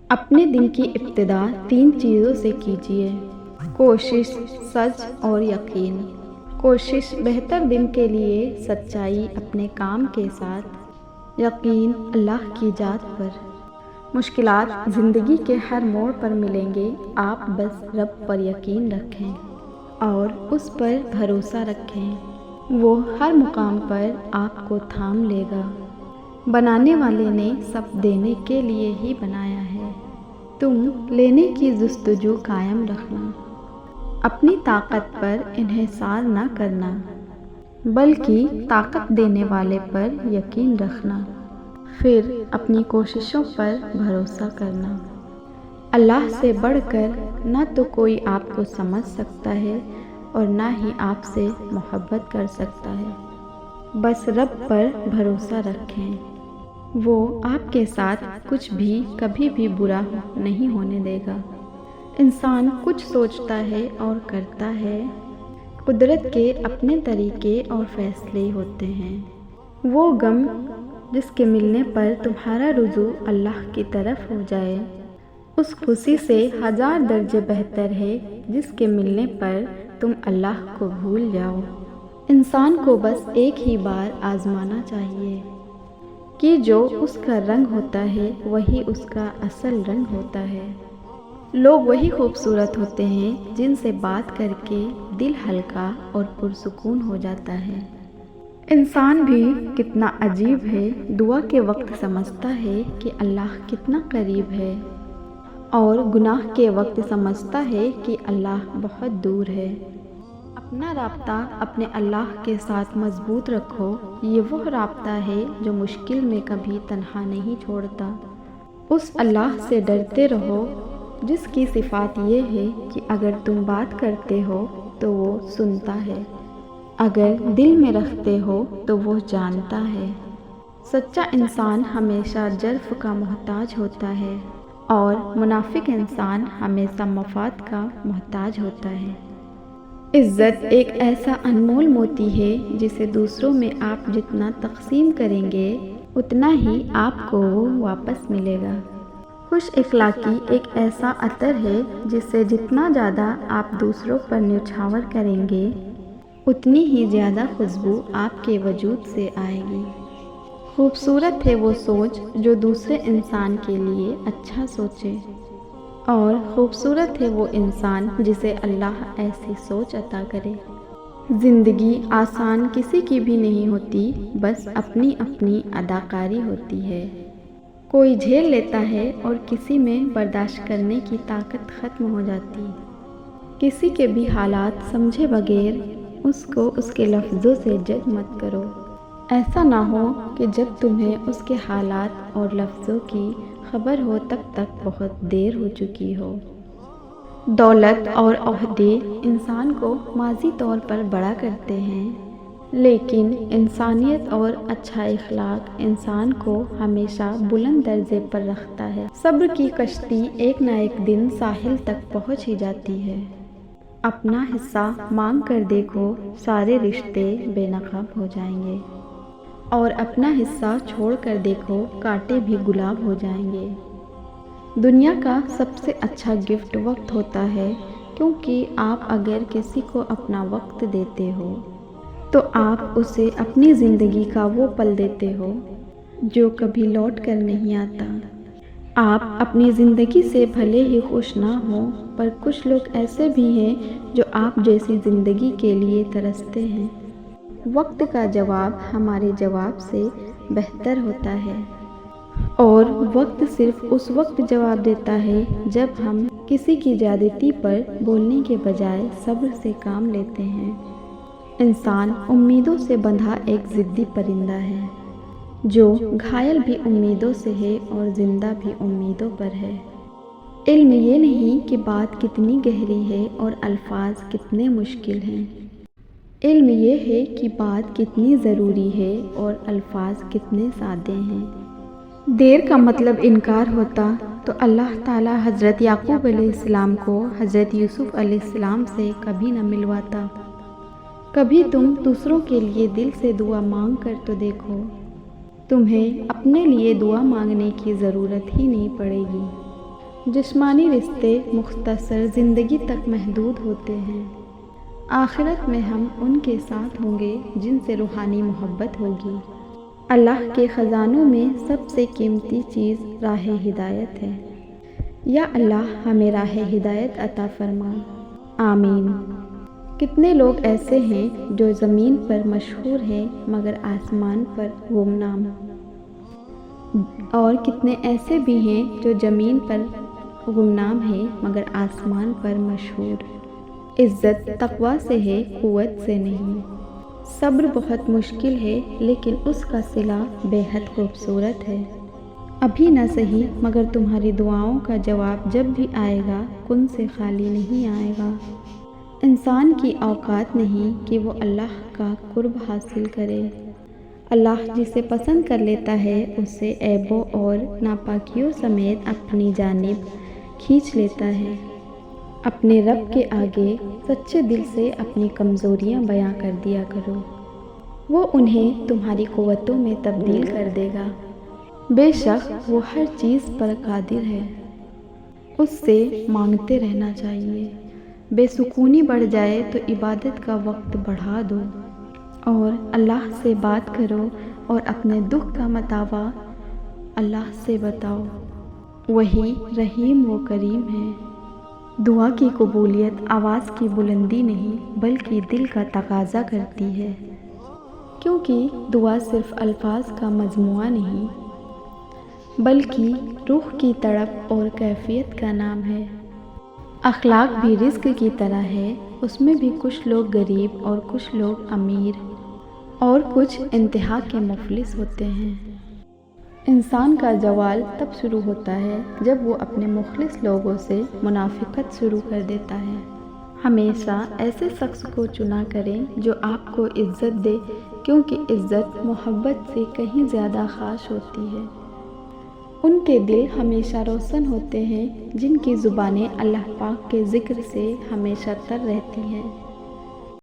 اپنے دن کی ابتدا 3 چیزوں سے کیجیے: کوشش، سچ اور یقین۔ کوشش بہتر دن کے لیے سچائی اپنے کام کے ساتھ، یقین اللہ کی ذات پر۔ مشکلات زندگی کے ہر موڑ پر ملیں گے، آپ بس رب پر یقین رکھیں اور اس پر بھروسہ رکھیں، وہ ہر مقام پر آپ کو تھام لے گا۔ بنانے والے نے سب دینے کے لیے ہی بنایا ہے، تم لینے کی جستجو قائم رکھنا۔ اپنی طاقت پر انحصار نہ کرنا، بلکہ طاقت دینے والے پر یقین رکھنا، پھر اپنی کوششوں پر بھروسہ کرنا۔ اللہ سے بڑھ کر نہ تو کوئی آپ کو سمجھ سکتا ہے اور نہ ہی آپ سے محبت کر سکتا ہے۔ بس رب پر بھروسہ رکھیں، وہ آپ کے ساتھ کچھ بھی کبھی بھی برا نہیں ہونے دے گا۔ انسان کچھ سوچتا ہے اور کرتا ہے، قدرت کے اپنے طریقے اور فیصلے ہوتے ہیں۔ وہ غم جس کے ملنے پر تمہارا رجوع اللہ کی طرف ہو جائے، اس خوشی سے 1000 درجے بہتر ہے جس کے ملنے پر تم اللہ کو بھول جاؤ۔ انسان کو بس ایک ہی بار آزمانا چاہیے کہ جو اس کا رنگ ہوتا ہے وہی اس کا اصل رنگ ہوتا ہے۔ لوگ وہی خوبصورت ہوتے ہیں جن سے بات کر کے دل ہلکا اور پرسکون ہو جاتا ہے۔ انسان بھی کتنا عجیب ہے، دعا کے وقت سمجھتا ہے کہ اللہ کتنا قریب ہے اور گناہ کے وقت سمجھتا ہے کہ اللہ بہت دور ہے۔ اپنا رابطہ اپنے اللہ کے ساتھ مضبوط رکھو، یہ وہ رابطہ ہے جو مشکل میں کبھی تنہا نہیں چھوڑتا۔ اس اللہ سے ڈرتے رہو جس کی صفات یہ ہے کہ اگر تم بات کرتے ہو تو وہ سنتا ہے، اگر دل میں رکھتے ہو تو وہ جانتا ہے۔ سچا انسان ہمیشہ جرف کا محتاج ہوتا ہے اور منافق انسان ہمیشہ مفاد کا محتاج ہوتا ہے۔ عزت ایک ایسا انمول موتی ہے جسے دوسروں میں آپ جتنا تقسیم کریں گے اتنا ہی آپ کو وہ واپس ملے گا۔ خوش اخلاقی ایک ایسا عطر ہے جسے جتنا زیادہ آپ دوسروں پر نچھاور کریں گے اتنی ہی زیادہ خوشبو آپ کے وجود سے آئے گی۔ خوبصورت ہے وہ سوچ جو دوسرے انسان کے لیے اچھا سوچے، اور خوبصورت ہے وہ انسان جسے اللہ ایسی سوچ عطا کرے۔ زندگی آسان کسی کی بھی نہیں ہوتی، بس اپنی اپنی اداکاری ہوتی ہے۔ کوئی جھیل لیتا ہے اور کسی میں برداشت کرنے کی طاقت ختم ہو جاتی۔ کسی کے بھی حالات سمجھے بغیر اس کو اس کے لفظوں سے جج مت کرو۔ ایسا نہ ہو کہ جب تمہیں اس کے حالات اور لفظوں کی خبر ہو تب بہت دیر ہو چکی ہو۔ دولت اور عہدے انسان کو ماضی طور پر بڑا کرتے ہیں، لیکن انسانیت اور اچھا اخلاق انسان کو ہمیشہ بلند درجے پر رکھتا ہے۔ صبر کی کشتی ایک نہ ایک دن ساحل تک پہنچ ہی جاتی ہے۔ اپنا حصہ مانگ کر دیکھو، سارے رشتے بے نقاب ہو جائیں گے، اور اپنا حصہ چھوڑ کر دیکھو، کانٹے بھی گلاب ہو جائیں گے۔ دنیا کا سب سے اچھا گفٹ وقت ہوتا ہے، کیونکہ آپ اگر کسی کو اپنا وقت دیتے ہو تو آپ اسے اپنی زندگی کا وہ پل دیتے ہو جو کبھی لوٹ کر نہیں آتا۔ آپ اپنی زندگی سے بھلے ہی خوش نہ ہوں، پر کچھ لوگ ایسے بھی ہیں جو آپ جیسی زندگی کے لیے ترستے ہیں۔ وقت کا جواب ہمارے جواب سے بہتر ہوتا ہے، اور وقت صرف اس وقت جواب دیتا ہے جب ہم کسی کی زیادتی پر بولنے کے بجائے صبر سے کام لیتے ہیں۔ انسان امیدوں سے بندھا ایک ضدی پرندہ ہے، جو گھائل بھی امیدوں سے ہے اور زندہ بھی امیدوں پر ہے۔ علم یہ نہیں کہ بات کتنی گہری ہے اور الفاظ کتنے مشکل ہیں، علم یہ ہے کہ بات کتنی ضروری ہے اور الفاظ کتنے سادے ہیں۔ دیر کا مطلب انکار ہوتا تو اللہ تعالیٰ حضرت یعقوب علیہ السلام کو حضرت یوسف علیہ السلام سے کبھی نہ ملواتا۔ کبھی تم دوسروں کے لیے دل سے دعا مانگ کر تو دیکھو، تمہیں اپنے لیے دعا مانگنے کی ضرورت ہی نہیں پڑے گی۔ جسمانی رشتے مختصر زندگی تک محدود ہوتے ہیں، آخرت میں ہم ان کے ساتھ ہوں گے جن سے روحانی محبت ہوگی۔ اللہ کے خزانوں میں سب سے قیمتی چیز راہ ہدایت ہے۔ یا اللہ ہمیں راہ ہدایت عطا فرما، آمین۔ کتنے لوگ ایسے ہیں جو زمین پر مشہور ہیں مگر آسمان پر گمنام، اور کتنے ایسے بھی ہیں جو زمین پر گمنام ہیں مگر آسمان پر مشہور۔ عزت تقویٰ سے ہے، قوت سے نہیں۔ صبر بہت مشکل ہے لیکن اس کا صلہ بے حد خوبصورت ہے۔ ابھی نہ صحیح مگر تمہاری دعاؤں کا جواب جب بھی آئے گا کن سے خالی نہیں آئے گا۔ انسان کی اوقات نہیں کہ وہ اللہ کا قرب حاصل کرے۔ اللہ جسے پسند کر لیتا ہے اسے عیبوں اور ناپاکیوں سمیت اپنی جانب کھینچ لیتا ہے۔ اپنے رب کے آگے سچے دل سے اپنی کمزوریاں بیان کر دیا کرو، وہ انہیں تمہاری قوتوں میں تبدیل کر دے گا۔ بے شک وہ ہر چیز پر قادر ہے، اس سے مانگتے رہنا چاہیے۔ بے سکونی بڑھ جائے تو عبادت کا وقت بڑھا دو، اور اللہ سے بات کرو اور اپنے دکھ کا متاوا اللہ سے بتاؤ، وہی رحیم و کریم ہے۔ دعا کی قبولیت آواز کی بلندی نہیں بلکہ دل کا تقاضا کرتی ہے، کیونکہ دعا صرف الفاظ کا مجموعہ نہیں بلکہ روح کی تڑپ اور کیفیت کا نام ہے۔ اخلاق بھی رزق کی طرح ہے، اس میں بھی کچھ لوگ غریب اور کچھ لوگ امیر اور کچھ انتہا کے مفلس ہوتے ہیں۔ انسان کا زوال تب شروع ہوتا ہے جب وہ اپنے مخلص لوگوں سے منافقت شروع کر دیتا ہے۔ ہمیشہ ایسے شخص کو چنا کریں جو آپ کو عزت دے، کیونکہ عزت محبت سے کہیں زیادہ خاص ہوتی ہے۔ ان کے دل ہمیشہ روشن ہوتے ہیں جن کی زبانیں اللہ پاک کے ذکر سے ہمیشہ تر رہتی ہیں۔